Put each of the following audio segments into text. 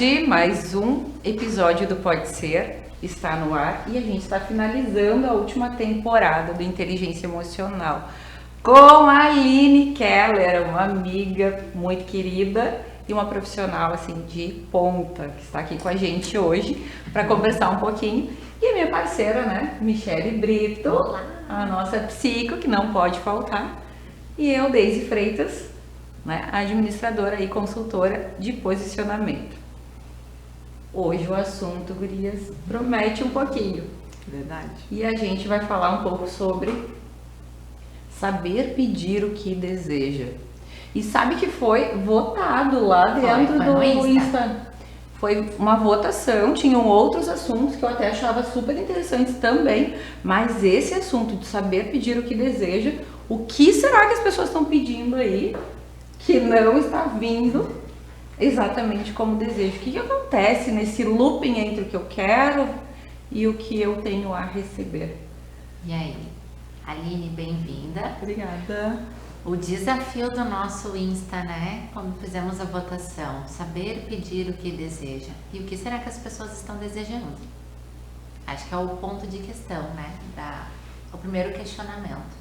tarde, mais um episódio do Pode Ser está no ar e a gente está finalizando a última temporada do Inteligência Emocional com a Aline Keller, uma amiga muito querida e uma profissional assim de ponta que está aqui com a gente hoje para conversar um pouquinho. E a minha parceira, né, Michele Brito, olá, a nossa psico que não pode faltar, e eu, Deise Freitas, né, administradora e consultora de posicionamento. Hoje o assunto, gurias, promete um pouquinho. Verdade. E a gente vai falar um pouco sobre saber pedir o que deseja. E sabe que foi votado lá dentro do Insta. Foi uma votação, tinham outros assuntos que eu até achava super interessantes também, mas esse assunto de saber pedir o que deseja, o que será que as pessoas estão pedindo aí que não está vindo exatamente como desejo? O que acontece nesse looping entre o que eu quero e o que eu tenho a receber? E aí, Aline, bem-vinda. Obrigada. O desafio do nosso Insta, né? Quando fizemos a votação, saber pedir o que deseja. E o que será que as pessoas estão desejando? Acho que é o ponto de questão, né? O primeiro questionamento.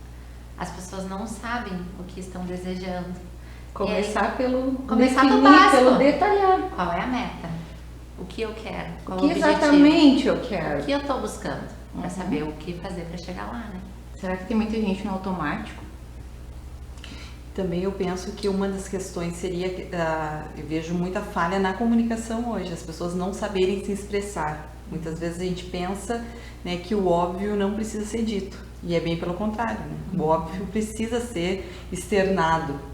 As pessoas não sabem o que estão desejando. Começar pelo básico. Pelo detalhar. Qual é a meta? O que eu quero? Qual o que exatamente eu quero? O que eu estou buscando? Para saber o que fazer para chegar lá, né? Será que tem muita gente no automático? Também eu penso que uma das questões seria, eu vejo muita falha na comunicação hoje, as pessoas não saberem se expressar. Muitas vezes a gente pensa, né, que o óbvio não precisa ser dito, e é bem pelo contrário, né? O óbvio precisa ser externado.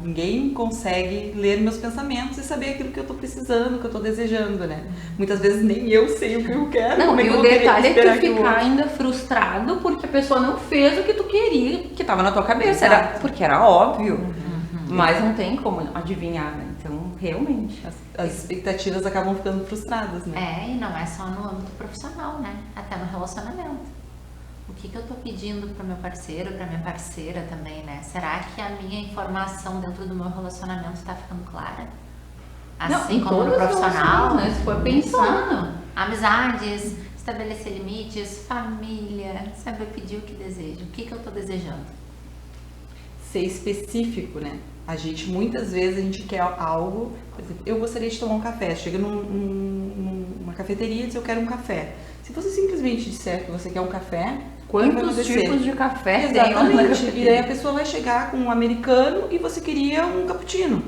Ninguém consegue ler meus pensamentos e saber aquilo que eu estou precisando, que eu estou desejando, né? Muitas vezes nem eu sei o que eu quero. Não, e o detalhe é tu ficar ainda frustrado porque a pessoa não fez o que tu queria, que estava na tua cabeça. Era porque era óbvio, mas não tem como adivinhar, né? Então, realmente, as expectativas acabam ficando frustradas, né? É, e não é só no âmbito profissional, né? Até no relacionamento. O que eu tô pedindo pro meu parceiro, pra minha parceira também, né? Será que a minha informação dentro do meu relacionamento tá ficando clara? Assim como no profissional, né? Se for pensando. Amizades, estabelecer limites, família, saber pedir o que deseja. O que eu tô desejando? Ser específico, né? Muitas vezes a gente quer algo, por exemplo, eu gostaria de tomar um café, chega numa cafeteria e diz eu quero um café. Se você simplesmente disser que você quer um café, quantos tipos de café tem? Exatamente. E daí a pessoa vai chegar com um americano e você queria um cappuccino.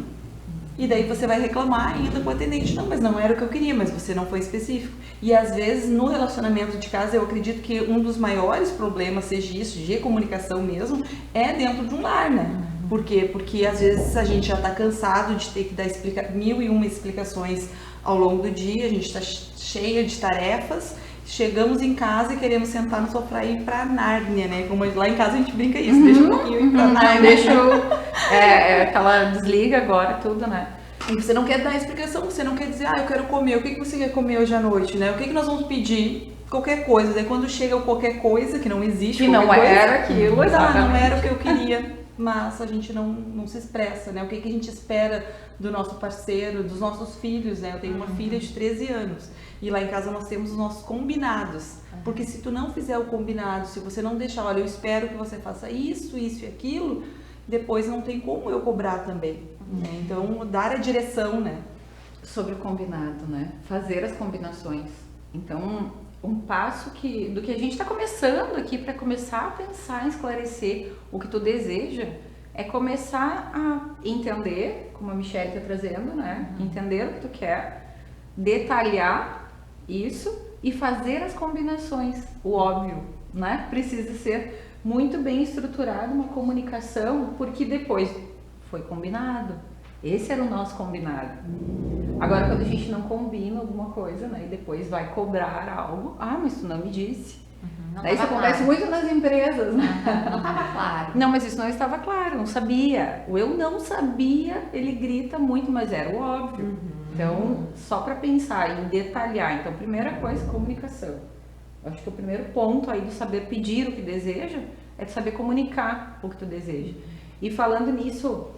E daí você vai reclamar ainda com o atendente. Não, mas não era o que eu queria, mas você não foi específico. E às vezes no relacionamento de casa eu acredito que um dos maiores problemas, seja isso, de comunicação mesmo, é dentro de um lar, né? Por quê? Porque às vezes a gente já está cansado de ter que dar 1001 explicações ao longo do dia, a gente está cheia de tarefas. Chegamos em casa e queremos sentar no sofá e ir pra Nárnia, né? Como lá em casa a gente brinca isso, deixa um pouquinho ir pra Nárnia. Deixa aquela desliga agora, tudo, né? E você não quer dar explicação, você não quer dizer, eu quero comer, o que você quer comer hoje à noite, né? O que nós vamos pedir? Qualquer coisa. Daí quando chega o qualquer coisa, que não existe, que não era aquilo, não era o que eu queria. Mas a gente não se expressa, né? O que a gente espera do nosso parceiro, dos nossos filhos, né? Eu tenho uma filha de 13 anos e lá em casa nós temos os nossos combinados. Porque se tu não fizer o combinado, se você não deixar, olha, eu espero que você faça isso, isso e aquilo, depois não tem como eu cobrar também. Né? Então, dar a direção, né? Sobre o combinado, né? Fazer as combinações. Então, um passo do que a gente está começando aqui para começar a pensar em esclarecer o que tu deseja é começar a entender, como a Michele está trazendo, né? Entender o que tu quer, detalhar isso e fazer as combinações. O óbvio, né? Precisa ser muito bem estruturado uma comunicação, porque depois foi combinado. Esse era o nosso combinado. Agora, quando a gente não combina alguma coisa, né, e depois vai cobrar algo, mas tu não me disse. Isso acontece muito nas empresas, né? Não estava claro. Não, mas isso não estava claro, não sabia. O eu não sabia, ele grita muito, mas era o óbvio. Então, só para pensar em detalhar. Então, primeira coisa, comunicação. Eu acho que o primeiro ponto aí do saber pedir o que deseja é de saber comunicar o que tu deseja. E falando nisso,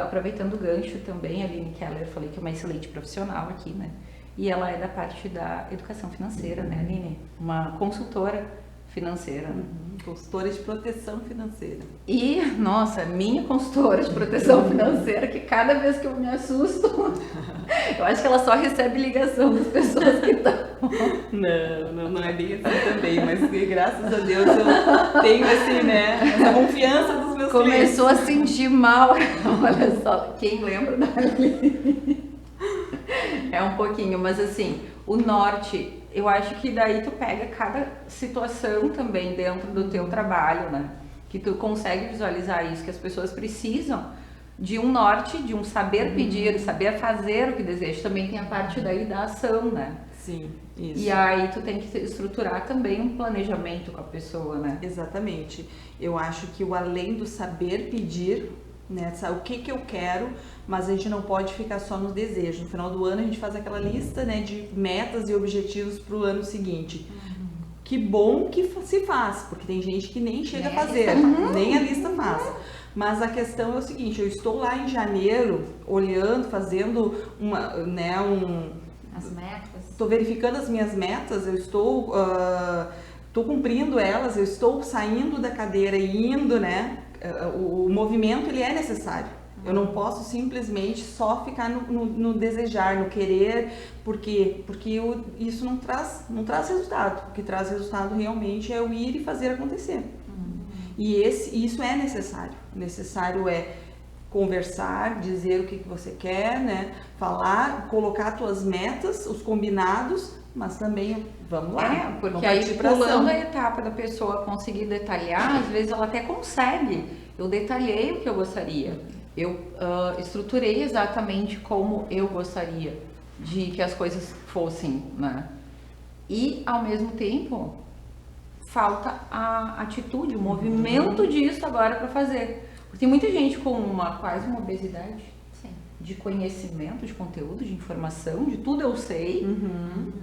aproveitando o gancho também, a Aline Keller, falei que é uma excelente profissional aqui, né? E ela é da parte da educação financeira, né, Aline? Uma consultora financeira. Consultora de proteção financeira. E, nossa, minha consultora de proteção financeira, que cada vez que eu me assusto, eu acho que ela só recebe ligação das pessoas que estão. Não é bem assim também, mas graças a Deus eu tenho essa confiança dos meus clientes. Começou a sentir mal. Olha só, quem lembra da Aline? É um pouquinho, mas assim, o norte, eu acho que daí tu pega cada situação também dentro do teu trabalho, né? Que tu consegue visualizar isso, que as pessoas precisam de um norte, de um saber pedir, saber fazer o que deseja. Também tem a parte daí da ação, né? Sim, isso. E aí tu tem que estruturar também um planejamento com a pessoa, né? Exatamente. Eu acho que o além do saber pedir, né, o que eu quero, mas a gente não pode ficar só no desejo. No final do ano a gente faz aquela lista, né, de metas e objetivos para o ano seguinte. Que bom que se faz, porque tem gente que nem chega a fazer, nem a lista faz. Mas a questão é o seguinte, eu estou lá em janeiro, olhando, fazendo As metas. estou verificando as minhas metas, eu estou cumprindo elas, eu estou saindo da cadeira e indo, né? O movimento, ele é necessário. Eu não posso simplesmente só ficar no desejar, no querer, porque isso não traz resultado. O que traz resultado realmente é o ir e fazer acontecer. E isso é necessário. Necessário é conversar, dizer o que você quer, né? Falar, colocar tuas metas, os combinados, mas também vamos lá. Porque aí pulando a etapa da pessoa conseguir detalhar, às vezes ela até consegue. Eu detalhei o que eu gostaria. Eu estruturei exatamente como eu gostaria de que as coisas fossem, né? E, ao mesmo tempo, falta a atitude, o movimento disso agora para fazer. Porque tem muita gente com quase uma obesidade de conhecimento, de conteúdo, de informação, de tudo eu sei,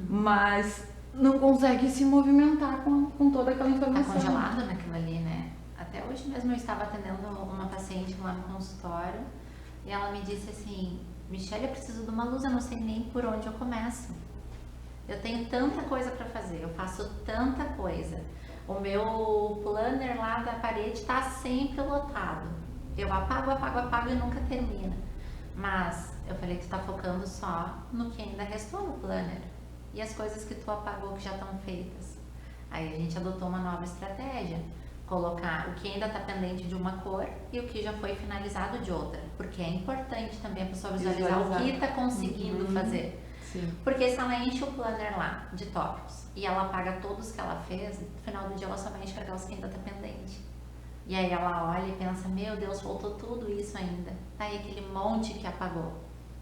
mas não consegue se movimentar com toda aquela informação. Tá congelado naquilo ali, né? Até hoje mesmo eu estava atendendo uma paciente lá no consultório e ela me disse assim: Michelle, eu preciso de uma luz, eu não sei nem por onde eu começo. Eu tenho tanta coisa para fazer, eu faço tanta coisa. O meu planner lá da parede está sempre lotado. Eu apago e nunca termina. Mas eu falei que tu tá focando só no que ainda restou no planner e as coisas que tu apagou que já estão feitas. Aí a gente adotou uma nova estratégia. Colocar o que ainda está pendente de uma cor e o que já foi finalizado de outra, porque é importante também a pessoa visualizar o que está conseguindo fazer. Sim. Porque se ela enche o planner lá de tópicos e ela apaga todos que ela fez, no final do dia ela só vai enxergar os que ainda está pendente. E aí ela olha e pensa, meu Deus, faltou tudo isso ainda. Tá aí aquele monte que apagou.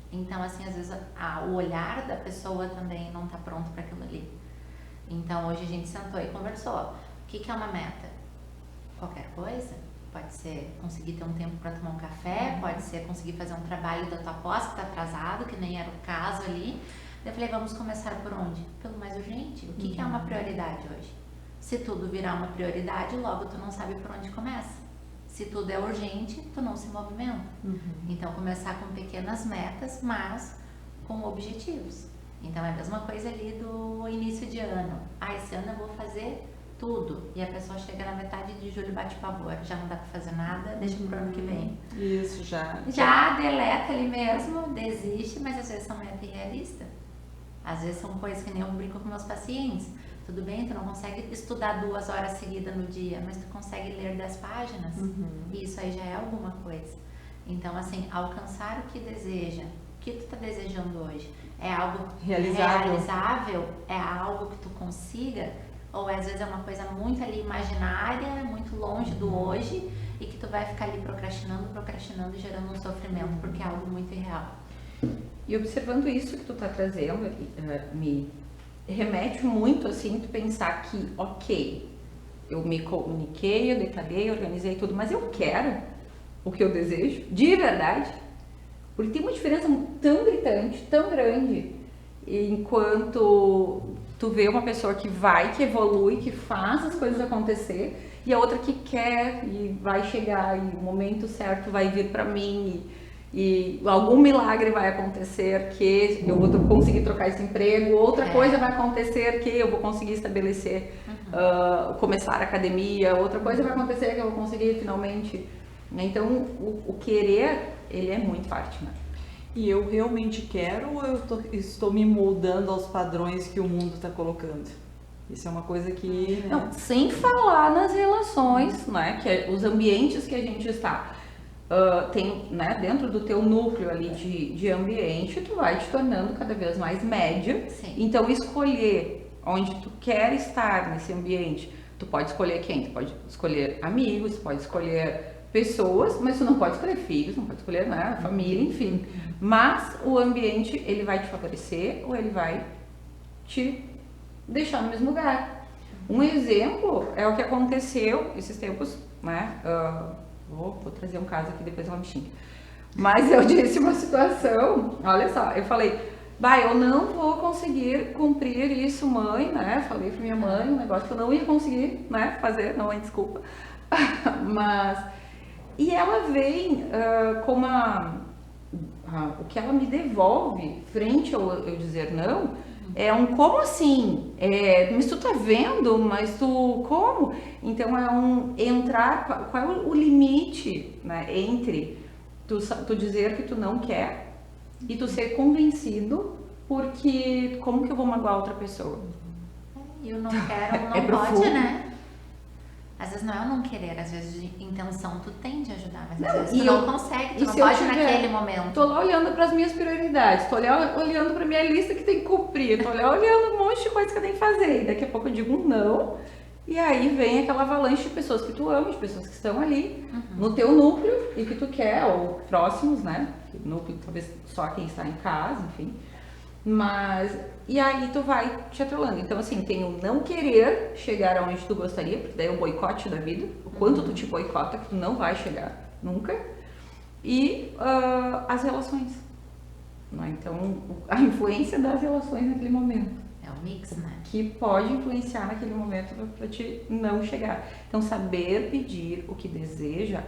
Então, assim, às vezes o olhar da pessoa também não está pronto para aquilo ali. Então, hoje a gente sentou e conversou. O que é uma meta? Qualquer coisa, pode ser conseguir ter um tempo para tomar um café, pode ser conseguir fazer um trabalho da tua pós que está atrasado, que nem era o caso ali. Eu falei, vamos começar por onde? Pelo mais urgente. O que é uma prioridade hoje? Se tudo virar uma prioridade, logo tu não sabe por onde começa. Se tudo é urgente, tu não se movimenta. Então, começar com pequenas metas, mas com objetivos. Então, é a mesma coisa ali do início de ano. Esse ano eu vou fazer tudo. E a pessoa chega na metade de julho e bate pavor. Já não dá pra fazer nada, deixa pro ano que vem. Isso, já Deleta ali mesmo, desiste, mas às vezes são meta irrealista. Às vezes são coisas que nem eu brinco com meus pacientes. Tudo bem, tu não consegue estudar 2 horas seguidas no dia, mas tu consegue ler 10 páginas. E isso aí já é alguma coisa. Então, assim, alcançar o que deseja. O que tu tá desejando hoje? É algo realizável? É algo que tu consiga? Ou às vezes é uma coisa muito ali imaginária, muito longe do hoje, e que tu vai ficar ali procrastinando e gerando um sofrimento, porque é algo muito irreal. E observando isso que tu tá trazendo, me remete muito, assim, tu pensar que, ok, eu me comuniquei, eu detalhei, organizei tudo, mas eu quero o que eu desejo, de verdade, porque tem uma diferença tão gritante, tão grande, enquanto tu vê uma pessoa que vai, que evolui, que faz as coisas acontecer, e a outra que quer e vai chegar, e o momento certo vai vir pra mim, e algum milagre vai acontecer que eu vou conseguir trocar esse emprego, outra coisa vai acontecer que eu vou conseguir estabelecer, começar a academia, outra coisa vai acontecer que eu vou conseguir finalmente. Então, o querer, ele é muito forte, né? E eu realmente quero ou eu estou me moldando aos padrões que o mundo está colocando? Isso é uma coisa que... Não, sem falar nas relações, né? Que é os ambientes que a gente está. Tem, né, dentro do teu núcleo ali de ambiente, tu vai te tornando cada vez mais média. Sim. Então, escolher onde tu quer estar nesse ambiente. Tu pode escolher quem? Tu pode escolher amigos, tu pode escolher pessoas, mas tu não pode escolher filhos, não pode escolher, né, família, enfim. Mas o ambiente, ele vai te favorecer ou ele vai te deixar no mesmo lugar. Um exemplo é o que aconteceu esses tempos, né? Vou trazer um caso aqui, depois ela me xinga. Mas eu disse uma situação, olha só, eu falei, eu não vou conseguir cumprir isso, mãe, né? Falei pra minha mãe um negócio que eu não ia conseguir, né, fazer, não é desculpa. Mas, e ela vem com o que ela me devolve frente ao eu dizer não, é um como assim? Mas tu tá vendo, mas tu como? Então é um entrar, qual é o limite, né, entre tu dizer que tu não quer e tu ser convencido, porque como que eu vou magoar outra pessoa? E eu não quero, não É pode, profundo. né? Às vezes não é o não querer, às vezes de intenção tu tem de ajudar, mas às Não, vezes tu e não eu- consegue, e tu não se eu pode tiver- naquele momento. Tô lá olhando para as minhas prioridades, tô lá olhando para minha lista que tem que cumprir, tô lá olhando um monte de coisa que eu tenho que fazer. E daqui a pouco eu digo um não, e aí vem aquela avalanche de pessoas que tu ama, de pessoas que estão ali no teu núcleo e que tu quer, ou próximos, né? Núcleo talvez só quem está em casa, enfim. Mas, e aí tu vai te atrelando. Então, assim, tem o não querer chegar aonde tu gostaria, porque daí é o boicote da vida, o quanto tu te boicota, que tu não vai chegar nunca. E as relações. Né? Então, a influência das relações naquele momento, É o mix, né? que pode influenciar naquele momento para te não chegar. Então, saber pedir o que deseja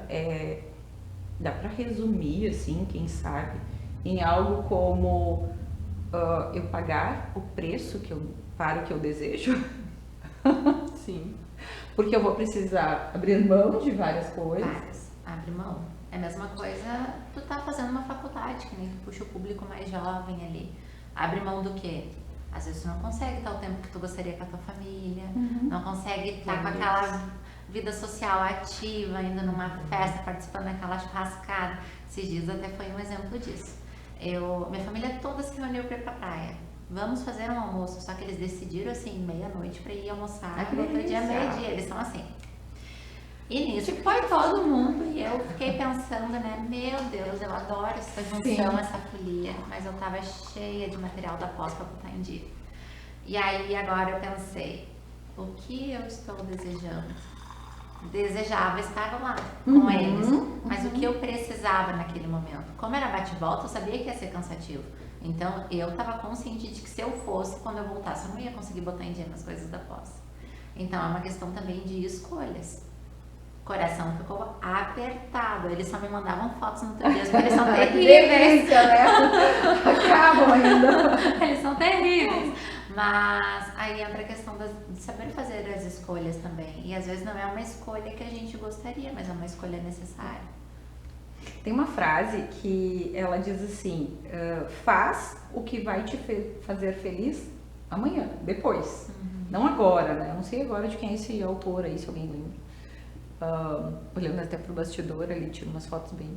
dá para resumir, assim, quem sabe, em algo como eu pagar o preço para o que eu desejo, Sim. porque eu vou precisar abrir mão de várias coisas. Várias. Abre mão. É a mesma coisa, tu tá fazendo uma faculdade, que nem tu puxa o público mais jovem ali. Abre mão do quê? Às vezes tu não consegue estar o tempo que tu gostaria com a tua família, não consegue estar com aquela vida social ativa, indo numa festa, participando daquela churrascada. Esses dias até foi um exemplo disso. Minha família toda se reuniu para ir pra praia. Vamos fazer um almoço, só que eles decidiram assim, meia-noite para ir almoçar. Ai, que No outro dia, delícia. meio-dia, eles são assim. E nisso foi todo mundo e eu fiquei pensando, né, meu Deus, eu adoro essa junção, Sim. essa folia, mas eu tava cheia de material da pós pra botar em dia. E aí agora eu pensei, o que eu estou desejando? Desejava estar lá com eles, mas o que eu precisava naquele momento? Como era bate-volta, eu sabia que ia ser cansativo. Então eu estava consciente de que se eu fosse, quando eu voltasse, eu não ia conseguir botar em dia nas coisas da pós. Então é uma questão também de escolhas. O coração ficou apertado. Eles só me mandavam fotos no outro dia, porque eles são terríveis. Delícia, né? Acabam ainda. Eles são terríveis. Mas aí entra a questão de saber fazer as escolhas também. E às vezes não é uma escolha que a gente gostaria, mas é uma escolha necessária. Tem uma frase que ela diz assim, faz o que vai te fazer feliz amanhã, depois. Não agora, né? Eu não sei agora de quem é esse autor aí, se alguém lembra. Olhando até pro bastidor ali, tiro umas fotos bem.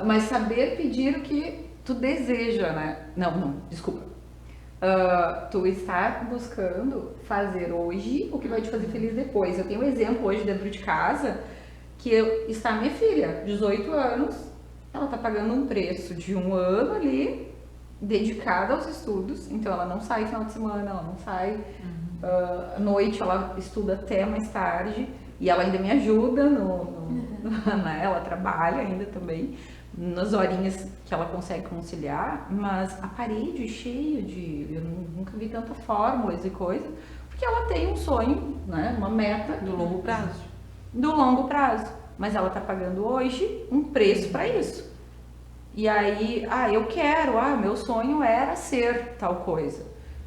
Mas saber pedir o que tu deseja, né? Não, desculpa. Tu está buscando fazer hoje o que vai te fazer feliz depois. Eu tenho um exemplo hoje dentro de casa, que está minha filha, 18 anos, ela tá pagando um preço de um ano ali, dedicada aos estudos, então ela não sai final de semana, ela não sai à noite, ela estuda até mais tarde, e ela ainda me ajuda, né? Ela trabalha ainda também, nas horinhas que ela consegue conciliar, mas a parede cheia eu nunca vi tanta fórmulas e coisa, porque ela tem um sonho, né? Uma meta Do longo prazo. do longo prazo. mas ela está pagando hoje um preço para isso. E aí, eu quero, meu sonho era ser tal coisa.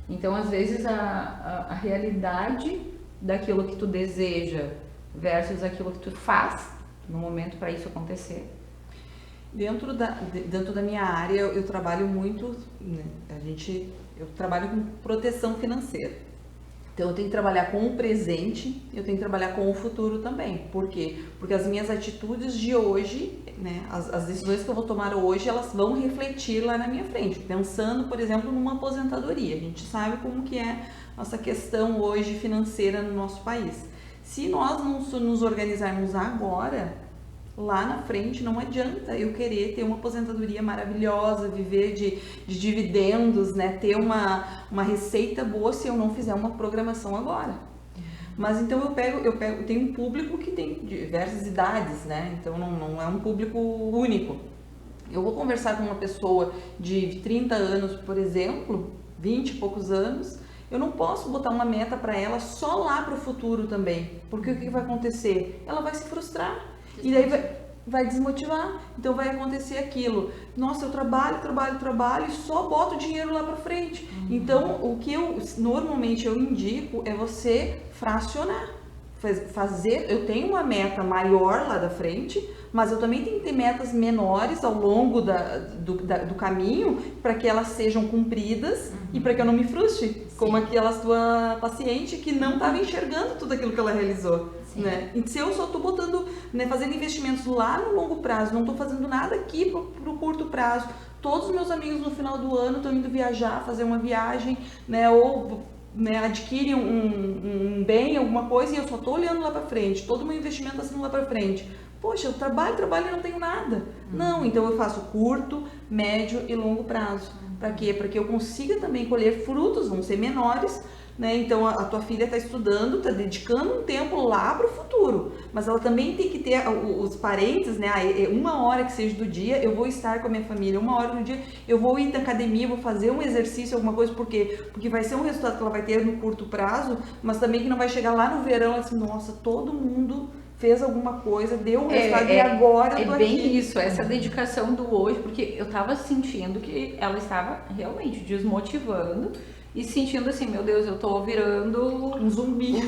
Então, às vezes, a realidade daquilo que tu deseja versus aquilo que tu faz no momento para isso acontecer. Dentro da minha área, eu trabalho muito, né? Eu trabalho com proteção financeira. Então, eu tenho que trabalhar com o presente, eu tenho que trabalhar com o futuro também. Por quê? Porque as minhas atitudes de hoje, né, as decisões que eu vou tomar hoje, elas vão refletir lá na minha frente. Pensando, por exemplo, numa aposentadoria. A gente sabe como que é nossa questão hoje financeira no nosso país. Se nós não nos organizarmos agora, lá na frente não adianta eu querer ter uma aposentadoria maravilhosa, viver de dividendos, né? Ter uma receita boa se eu não fizer uma programação agora. Mas então eu tenho um público que tem diversas idades, né? Então não é um público único. Eu vou conversar com uma pessoa de 30 anos, por exemplo, 20 e poucos anos, eu não posso botar uma meta para ela só lá para o futuro também, porque o que vai acontecer? Ela vai se frustrar. E daí vai desmotivar, então vai acontecer aquilo. Nossa, eu trabalho e só boto dinheiro lá pra frente. Então, o que normalmente eu indico é você fracionar. Eu tenho uma meta maior lá da frente, mas eu também tenho que ter metas menores ao longo do caminho para que elas sejam cumpridas e para que eu não me frustre, como aquela tua paciente que não estava enxergando tudo aquilo que ela realizou. Né? E se eu só estou botando, né, fazendo investimentos lá no longo prazo, não estou fazendo nada aqui pro curto prazo, todos os meus amigos no final do ano estão indo viajar, fazer uma viagem, né, ou adquirem um bem, alguma coisa, e eu só estou olhando lá para frente, todo o meu investimento está sendo lá para frente. Poxa, eu trabalho e não tenho nada. Não, então eu faço curto, médio e longo prazo. Para quê? Para que eu consiga também colher frutos, vão ser menores, né? Então a tua filha está estudando, está dedicando um tempo lá para o futuro, mas ela também tem que ter os parentes, né? Uma hora que seja do dia eu vou estar com a minha família, uma hora do dia eu vou ir na academia, vou fazer um exercício, alguma coisa, porque vai ser um resultado que ela vai ter no curto prazo, mas também que não vai chegar lá no verão assim, nossa, todo mundo fez alguma coisa, deu um resultado e agora eu tô aqui. É bem aqui. isso, essa dedicação do hoje, porque eu tava sentindo que ela estava realmente desmotivando e sentindo assim, meu Deus, eu tô virando um zumbi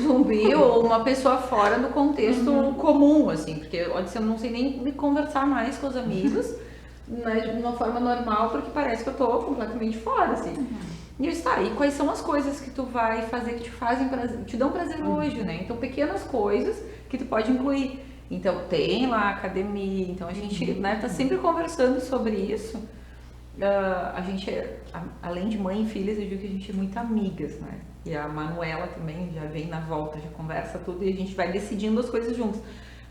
ou uma pessoa fora do contexto comum, assim, porque eu não sei nem conversar mais com os amigos, né, de uma forma normal, porque parece que eu tô completamente fora, assim. E eu disse, e quais são as coisas que tu vai fazer que te dão prazer hoje, né? Então, pequenas coisas que tu pode incluir. Então, tem lá a academia, então a gente, né, tá sempre conversando sobre isso. A gente, além de mãe e filhas, eu digo que a gente é muito amigas, né? E a Manuela também já vem na volta, já conversa tudo e a gente vai decidindo as coisas juntos.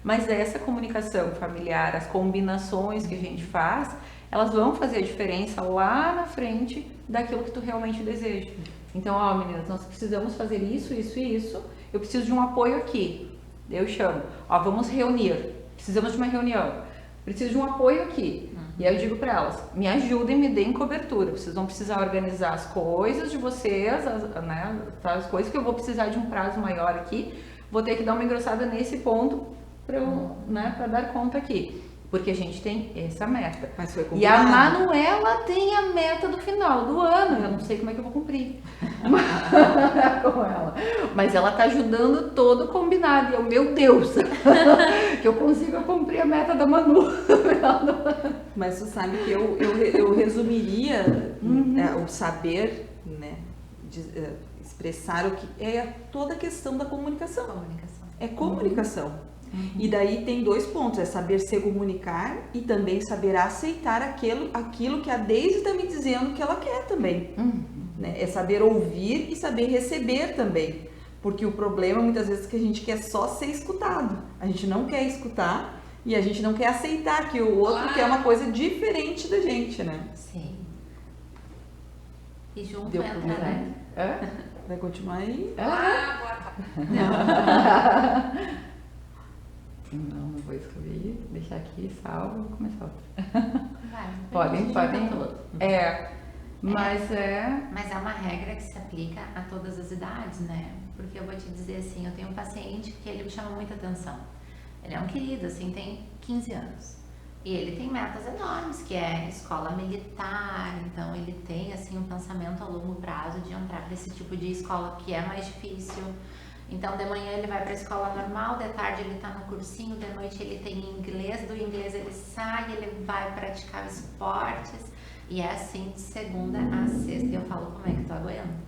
Mas essa comunicação familiar, as combinações que a gente faz, elas vão fazer a diferença lá na frente daquilo que tu realmente deseja. Então, meninas, nós precisamos fazer isso, isso e isso. Eu preciso de um apoio aqui. Eu chamo. Vamos reunir. Precisamos de uma reunião. Preciso de um apoio aqui. E aí eu digo para elas, me ajudem, me deem cobertura. Vocês vão precisar organizar as coisas de vocês, as coisas que eu vou precisar de um prazo maior aqui. Vou ter que dar uma engrossada nesse ponto para para dar conta aqui. Porque a gente tem essa meta. Mas foi e a Manuela tem a meta do final do ano. Eu não sei como é que eu vou cumprir com ela. Mas ela tá ajudando todo combinado. E eu, meu Deus, que eu consiga cumprir a meta da Manu no final do ano. Mas tu sabe que eu resumiria o saber, né, expressar o que é toda a questão da comunicação. É comunicação. E daí tem dois pontos, é saber se comunicar e também saber aceitar aquilo que a Deise está me dizendo que ela quer também. Né? É saber ouvir e saber receber também. Porque o problema muitas vezes é que a gente quer só ser escutado. A gente não quer escutar e a gente não quer aceitar que o outro quer uma coisa diferente da gente, né? Sim. E junto Deu entra, problema, né? Vai continuar aí? Não vou excluir, deixar aqui salvo, vou começar outra. Podem. Mas Mas é uma regra que se aplica a todas as idades, né? Porque eu vou te dizer assim, eu tenho um paciente que ele me chama muita atenção. Ele é um querido, assim, tem 15 anos. E ele tem metas enormes, que é escola militar, então ele tem, assim, um pensamento a longo prazo de entrar para esse tipo de escola que é mais difícil. Então, de manhã ele vai para a escola normal, de tarde ele está no cursinho, de noite ele tem inglês, do inglês ele sai, ele vai praticar esportes. E é assim de segunda a sexta. E eu falo, como é que tu aguenta?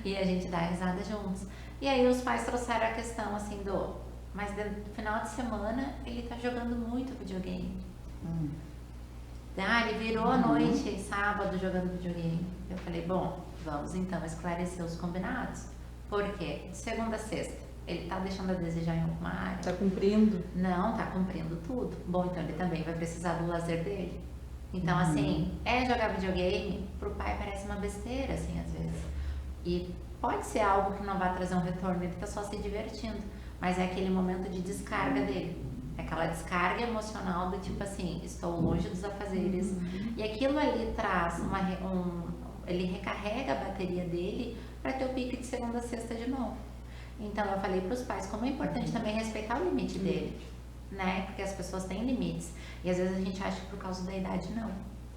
E a gente dá risada juntos. E aí os pais trouxeram a questão, assim, mas no final de semana ele tá jogando muito videogame. Ele virou a noite, sábado, jogando videogame. Eu falei, bom, vamos então esclarecer os combinados. Por quê? De segunda a sexta, ele tá deixando a desejar em alguma área? Tá cumprindo? Não, tá cumprindo tudo. Bom, então ele também vai precisar do lazer dele. Então, assim, jogar videogame, pro pai parece uma besteira, assim, às vezes. E pode ser algo que não vai trazer um retorno, ele tá só se divertindo. Mas é aquele momento de descarga dele. É aquela descarga emocional do tipo assim, estou longe dos afazeres. E aquilo ali traz ele recarrega a bateria dele para ter o pique de segunda a sexta de novo. Então eu falei para os pais como é importante também respeitar o limite dele, né? Porque as pessoas têm limites e às vezes a gente acha que por causa da idade não.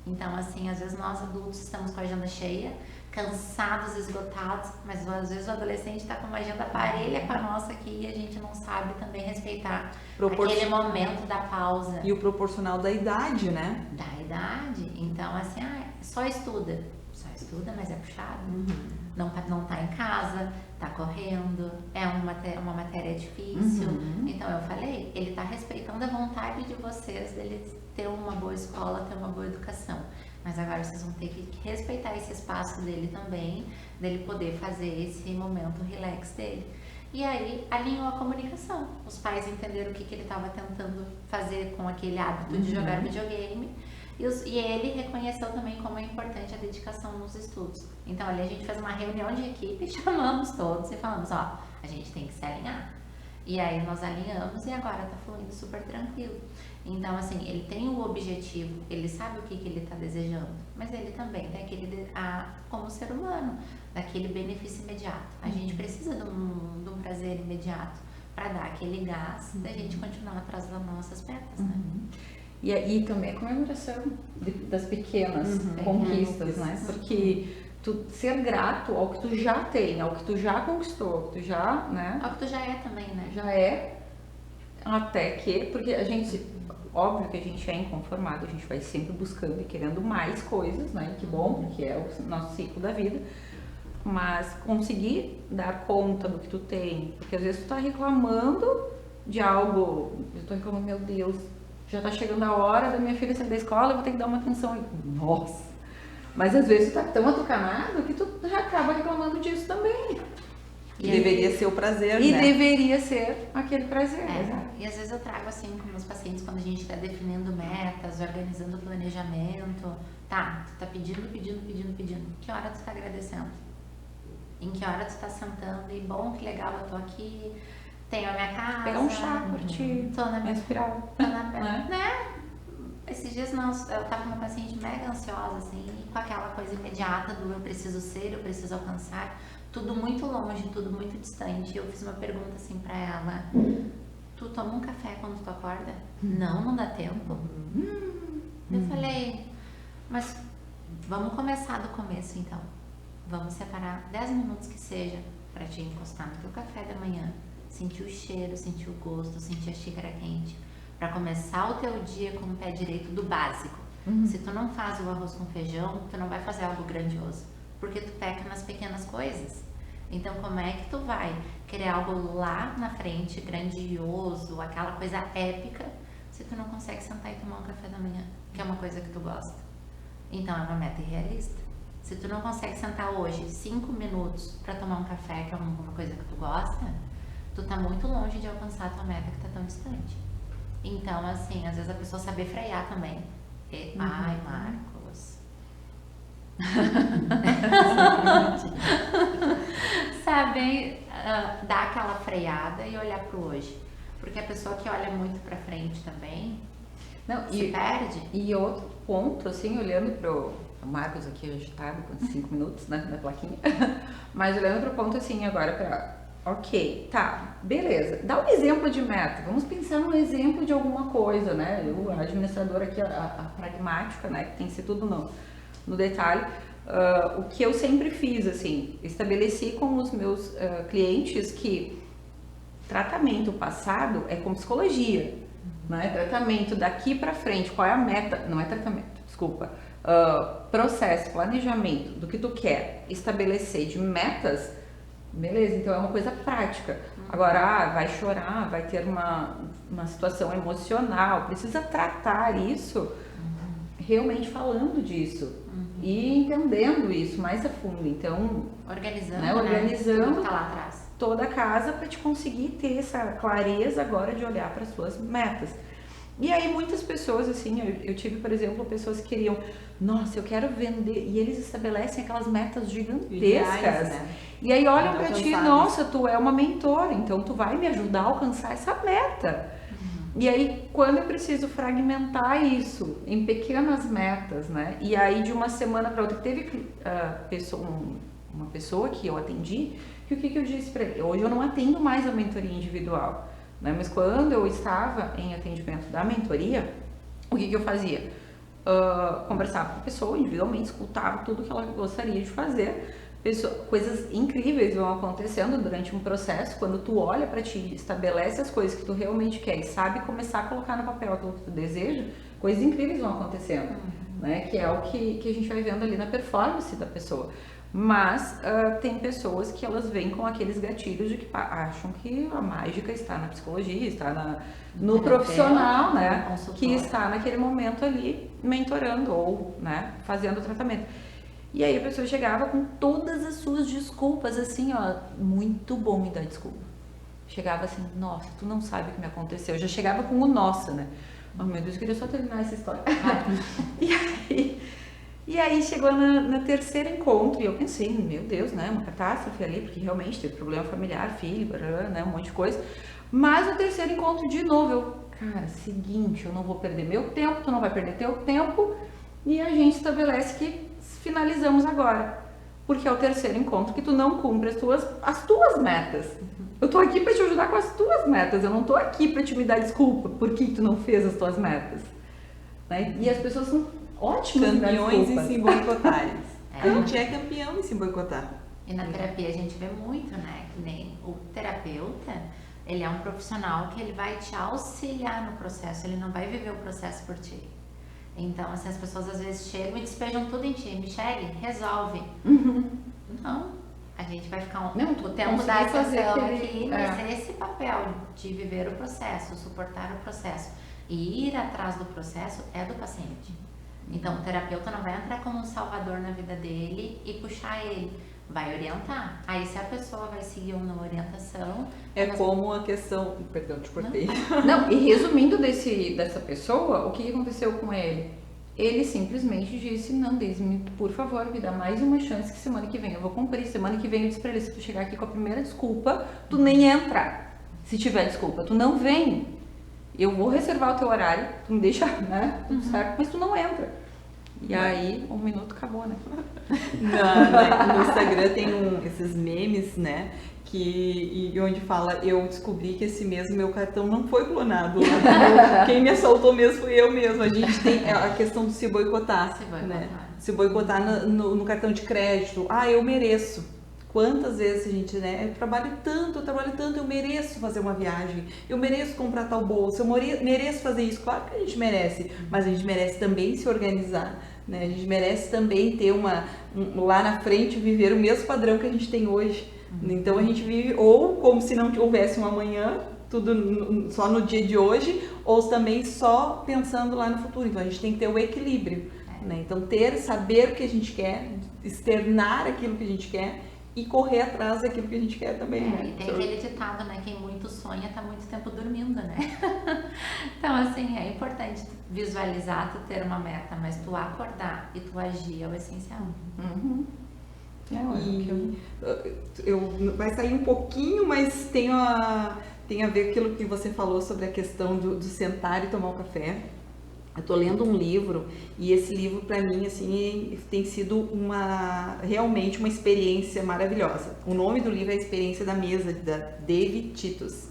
Então assim, às vezes nós adultos estamos com a agenda cheia, cansados, esgotados, mas às vezes o adolescente está com uma agenda parelha com a nossa aqui e a gente não sabe também respeitar aquele momento da pausa. E o proporcional da idade, né? Da idade. Então assim, só estuda, mas é puxado. Não tá em casa, tá correndo, é uma matéria difícil. Então eu falei, ele tá respeitando a vontade de vocês dele ter uma boa escola, ter uma boa educação. Mas agora vocês vão ter que respeitar esse espaço dele também, dele poder fazer esse momento relax dele. E aí alinhou a comunicação. Os pais entenderam o que ele estava tentando fazer com aquele hábito de jogar videogame. E ele reconheceu também como é importante a dedicação nos estudos. Então ali a gente fez uma reunião de equipe, chamamos todos e falamos, a gente tem que se alinhar. E aí nós alinhamos e agora tá fluindo super tranquilo. Então assim, ele tem o objetivo, ele sabe o que ele tá desejando, mas ele também tem aquele, como ser humano, daquele benefício imediato. A gente precisa de um prazer imediato para dar aquele gás da gente continuar atrás das nossas metas, né? E aí também a comemoração das pequenas conquistas, né? Porque tu ser grato ao que tu já tem, ao que tu já conquistou, ao que tu já, né? Ao que tu já é também, né? Já é, até que, porque a gente, óbvio que a gente é inconformado, a gente vai sempre buscando e querendo mais coisas, né? Que bom, porque é o nosso ciclo da vida. Mas conseguir dar conta do que tu tem, porque às vezes tu tá reclamando de algo, eu tô reclamando, meu Deus, já tá chegando a hora da minha filha sair da escola, eu vou ter que dar uma atenção. Nossa! Mas às vezes tu tá tão atucanado que tu já acaba reclamando disso também. E deveria ser o prazer, e né? E deveria ser aquele prazer. E às vezes eu trago assim com meus pacientes, quando a gente está definindo metas, organizando o planejamento. Tá, tu tá pedindo. Que hora tu tá agradecendo? Em que hora tu tá sentando? E bom, que legal, eu tô aqui. Tenho a minha casa. Pegar um chá, curtir, tô na minha espiral. Tô na né? Esses dias não, eu tava com uma paciente mega ansiosa, assim, com aquela coisa imediata do eu preciso ser, eu preciso alcançar, tudo muito longe, tudo muito distante. Eu fiz uma pergunta assim pra ela: tu toma um café quando tu acorda? Não dá tempo. Eu falei, mas vamos começar do começo então. Vamos separar 10 minutos que seja pra te encostar no teu café da manhã, sentir o cheiro, sentir o gosto, sentir a xícara quente, para começar o teu dia com o pé direito do básico. Se tu não faz o arroz com feijão, tu não vai fazer algo grandioso, porque tu peca nas pequenas coisas. Então como é que tu vai querer algo lá na frente, grandioso, aquela coisa épica, se tu não consegue sentar e tomar um café da manhã, que é uma coisa que tu gosta? Então é uma meta irrealista. Se tu não consegue sentar hoje 5 minutos para tomar um café, que é uma coisa que tu gosta, tu tá muito longe de alcançar a tua meta que tá tão distante. Então, assim, às vezes a pessoa saber frear também. Ai, Marcos. Saber dar aquela freada e olhar pro hoje. Porque a pessoa que olha muito pra frente também se perde. E outro ponto, assim, olhando pro Marcos aqui agitado com 5 minutos, né, na plaquinha, mas olhando pro ponto, assim, agora pra Ok, tá, beleza. Dá um exemplo de meta. Vamos pensar num exemplo de alguma coisa, né? Eu, a administradora aqui, a pragmática, né? Que tem que ser tudo no detalhe. O que eu sempre fiz, assim, estabeleci com os meus clientes que tratamento passado é com psicologia, né? Tratamento daqui pra frente, qual é a meta? Não é tratamento, desculpa. Processo, planejamento do que tu quer estabelecer de metas, beleza, então é uma coisa prática. Agora, vai chorar, vai ter uma situação emocional, precisa tratar isso realmente falando disso e entendendo isso mais a fundo. Então, Organizando, né, organizando tudo que tá lá atrás. toda a casa para te conseguir ter essa clareza agora de olhar para as suas metas. E aí muitas pessoas, assim, eu tive, por exemplo, pessoas que queriam, nossa, eu quero vender, e eles estabelecem aquelas metas gigantescas, Ideais, né? E aí olham para ti, Inalcançáveis. nossa, tu é uma mentora, então tu vai me ajudar a alcançar essa meta. E aí, quando eu preciso fragmentar isso em pequenas metas, né? E aí, de uma semana para outra, teve uma pessoa que eu atendi, que o que eu disse para ele? Hoje eu não atendo mais a mentoria individual, né? Mas quando eu estava em atendimento da mentoria, o que eu fazia? Conversava com a pessoa individualmente, escutava tudo que ela gostaria de fazer. Coisas incríveis vão acontecendo durante um processo, quando tu olha para ti, estabelece as coisas que tu realmente quer e sabe começar a colocar no papel aquilo que tu deseja, coisas incríveis vão acontecendo, né? Que é o que a gente vai vendo ali na performance da pessoa. Mas tem pessoas que elas vêm com aqueles gatilhos de que acham que a mágica está na psicologia, está no profissional, né? Que está naquele momento ali mentorando ou, né, fazendo o tratamento. E aí a pessoa chegava com todas as suas desculpas, assim, ó, muito bom me dar desculpa. Chegava assim, nossa, tu não sabe o que me aconteceu. Eu já chegava com o nossa, né? Oh, meu Deus, eu queria só terminar essa história. E aí chegou no terceiro encontro e eu pensei, meu Deus, né, uma catástrofe ali, porque realmente teve problema familiar, filho, né, um monte de coisa. Mas no terceiro encontro, de novo, eu, cara, seguinte, eu não vou perder meu tempo, tu não vai perder teu tempo, e a gente estabelece que finalizamos agora, porque é o terceiro encontro que tu não cumpre as tuas metas. Eu tô aqui para te ajudar com as tuas metas, eu não tô aqui para te me dar desculpa por que tu não fez as tuas metas, né? E as pessoas são ótimas em dar Campeões em desculpas. se boicotarem. A gente é campeão em se boicotar. E na terapia a gente vê muito, né? Que nem o terapeuta, ele é um profissional que ele vai te auxiliar no processo, ele não vai viver o processo por ti. Então, assim, as pessoas às vezes chegam e despejam tudo em ti. Michele, resolve. Não, a gente vai ficar o tempo da sessão aqui nesse papel de viver o processo, suportar o processo. E ir atrás do processo é do paciente. Então, o terapeuta não vai entrar como um salvador na vida dele e puxar ele. Vai orientar. Aí, se a pessoa vai seguir uma orientação... É como a questão... Perdão, te cortei. Não, e resumindo dessa pessoa, o que aconteceu com ele? Ele simplesmente disse, não, Deise, por favor, me dá mais uma chance que semana que vem eu vou cumprir. Semana que vem eu disse pra ele, se tu chegar aqui com a primeira desculpa, tu nem entra. Se tiver desculpa, tu não vem. Eu vou reservar o teu horário, tu me deixa, né, tudo certo, mas tu não entra. E aí, 1 minuto acabou, né? No Instagram tem esses memes, né? Onde fala, eu descobri que esse mesmo meu cartão não foi clonado. Quem me assaltou mesmo fui eu mesmo. A gente tem a questão do se boicotar. Né? Se boicotar no cartão de crédito. Ah, eu mereço. Quantas vezes a gente, né? Eu trabalho tanto, eu mereço fazer uma viagem, eu mereço comprar tal bolsa, eu mereço fazer isso. Claro que a gente merece, mas a gente merece também se organizar, né? A gente merece também ter lá na frente, viver o mesmo padrão que a gente tem hoje. Então a gente vive ou como se não houvesse um amanhã, tudo só no dia de hoje, ou também só pensando lá no futuro. Então a gente tem que ter o equilíbrio, né? Então saber o que a gente quer, externar aquilo que a gente quer e correr atrás daquilo que a gente quer também, né? E tem aquele ditado, né? Quem muito sonha tá muito tempo dormindo, né? Então, assim, é importante visualizar, tu ter uma meta, mas tu acordar e tu agir é o essencial. Vai sair um pouquinho, mas tem a ver aquilo que você falou sobre a questão do sentar e tomar um café. Eu tô lendo um livro e esse livro para mim assim tem sido realmente uma experiência maravilhosa. O nome do livro é A Experiência da Mesa, da David Titus.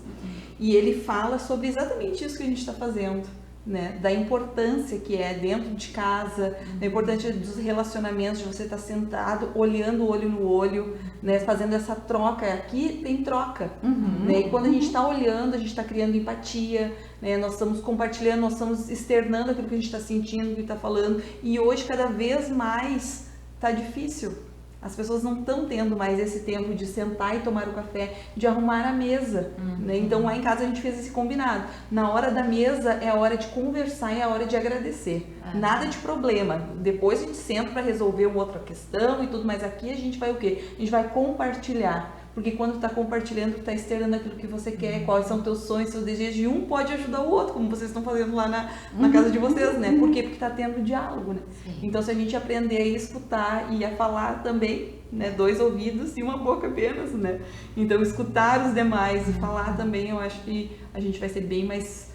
E ele fala sobre exatamente isso que a gente está fazendo, né? Da importância que é dentro de casa, da importância dos relacionamentos, de você estar sentado, olhando o olho no olho, né? Fazendo essa troca. Aqui tem troca, né? E quando a gente está olhando, a gente está criando empatia, né? Nós estamos compartilhando, nós estamos externando aquilo que a gente está sentindo, que está falando. E hoje, cada vez mais, está difícil. As pessoas não estão tendo mais esse tempo de sentar e tomar o café, de arrumar a mesa, né? Então lá em casa a gente fez esse combinado. Na hora da mesa é a hora de conversar e é a hora de agradecer. Nada de problema. Depois a gente senta para resolver uma outra questão e tudo, mas aqui a gente vai o quê? A gente vai compartilhar. Porque quando está compartilhando, está externando aquilo que você quer, quais são teus sonhos, seus desejos, e um pode ajudar o outro, como vocês estão fazendo lá na casa de vocês, né? Por quê? Porque está tendo diálogo, né? Sim. Então, se a gente aprender a escutar e a falar também, né? 2 ouvidos e uma boca apenas, né? Então, escutar os demais e falar também, eu acho que a gente vai ser bem mais...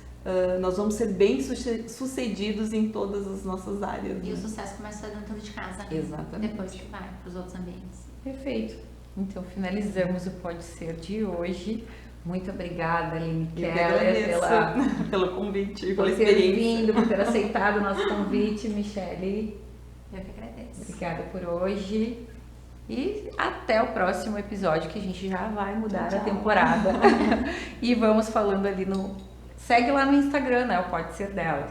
nós vamos ser bem sucedidos em todas as nossas áreas. E né? o sucesso começa dentro de casa, né? Exatamente. Depois que vai para os outros ambientes. Perfeito. Então, finalizamos o Pode Ser de hoje. Muito obrigada, Aline Eu que Keller, agradeço pelo convite, pela por ter experiência. vindo, por ter aceitado o nosso convite, Michele. Eu que agradeço. Obrigada por hoje. E até o próximo episódio, que a gente já vai mudar a temporada. E vamos falando ali no... Segue lá no Instagram, né? O Pode Ser Delas.